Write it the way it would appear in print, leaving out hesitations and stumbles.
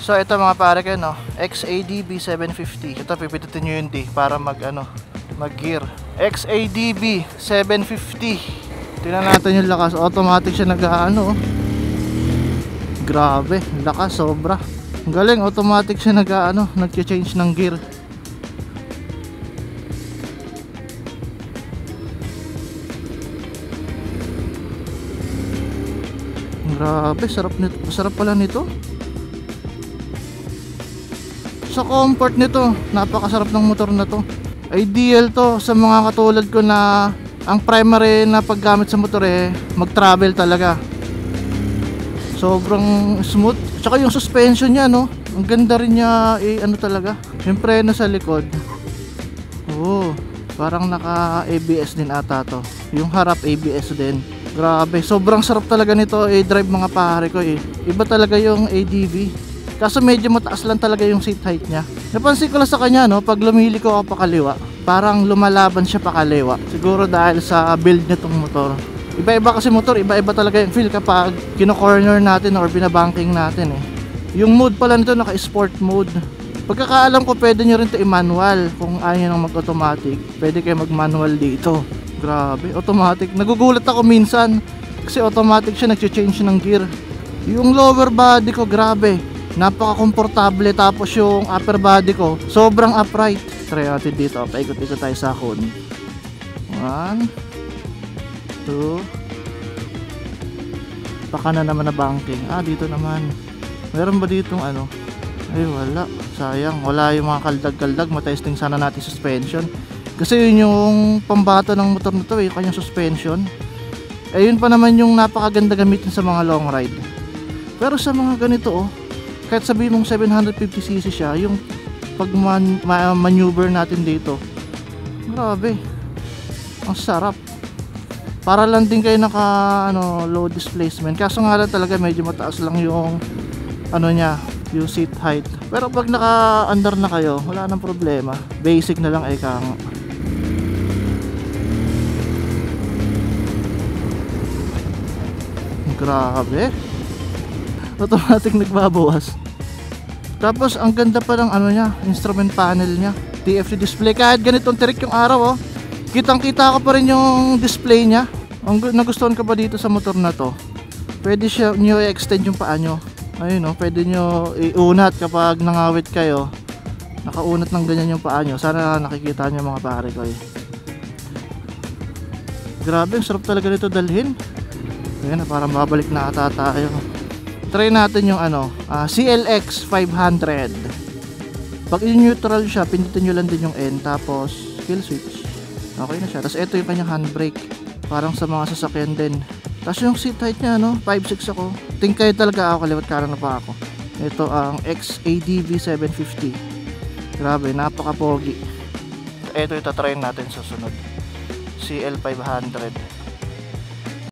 So ito mga pare ko, no, XADB 750. Ito pipindutin nyo yung D para mag gear. XADB 750. Tingnan natin yung lakas. Automatic siya nag-ano. Grabe, lakas sobra. Ang galing, automatic siya nag-change ng gear. Grabe, sarap nito. Sarap pala nito. Sa comfort nito, napakasarap ng motor na to. Ideal to sa mga katulad ko na ang primary na paggamit sa motor mag-travel talaga. Sobrang smooth. Tsaka yung suspension niya, no, ang ganda rin niya, talaga. Yung preno sa likod. Oh, parang naka ABS din ata to. Yung harap ABS din. Grabe, sobrang sarap talaga nito drive mga pare ko Iba talaga yung ADV. Kaso medyo mataas lang talaga yung seat height niya. Napansin ko lang sa kanya, no, pag lumiliko ako pakaliwa, parang lumalaban siya pakaliwa. Siguro dahil sa build niya tong motor. Iba-iba kasi motor, iba-iba talaga yung feel kapag kino-corner natin or binabanking natin Yung mode pala nito naka-sport mode. Pagkakaalam ko pwede nyo rin ito i-manual. Kung ayaw nang mag-automatic, pwede kayo mag-manual dito. Grabe, automatic. Nagugulat ako minsan kasi automatic siya nag-change ng gear. Yung lower body ko, grabe, napaka-komportable. Tapos yung upper body ko, sobrang upright. Try natin dito, paikot-ikot tayo sa akon. 1 2. Baka na naman na banking. Dito naman. Meron ba ditong Ay wala, sayang. Wala yung mga kaldag-kaldag. Matesting sana natin suspension. Kasi yun yung pambato ng motor na to kanyang suspension. Yun pa naman yung napakaganda gamitin sa mga long ride. Pero sa mga ganito kahit sabihin mong 750cc siya, yung pag maneuver natin dito, grabe, ang sarap. Para lang din kayo naka low displacement. Kaso nga lang talaga medyo mataas lang yung niya, yung seat height. Pero pag naka under na kayo, wala nang problema. Basic na lang kang grabe, automatic nagbabawas. Tapos ang ganda pa ng niya, instrument panel niya, TFT display. Kahit ganitong tirik yung araw kitang kita ko pa rin yung display niya. Ang nagustuhan ko pa dito sa motor na to, pwede siya nyo i-extend yung paa nyo. Ayun pwede nyo iunat kapag nangawit kayo, nakaunat ng ganyan yung paa nyo. Sana nakikita nyo mga pare ko Grabe, ang sarap talaga nito dalhin. Ayan, parang babalik na ata tayo. Try natin yung CLX 500. Pag in-neutral siya, pindutin nyo lang din yung N, tapos kill switch. Okay na siya. Tapos ito yung kanyang handbrake, parang sa mga sasakyan din. Tapos yung seat height niya 5'6" ako. Tingkay talaga ako, kaliwat kanan na pa ako. Ito ang XADV 750. Grabe, napaka-pogi. Ito itatry natin sa sunod, CL 500.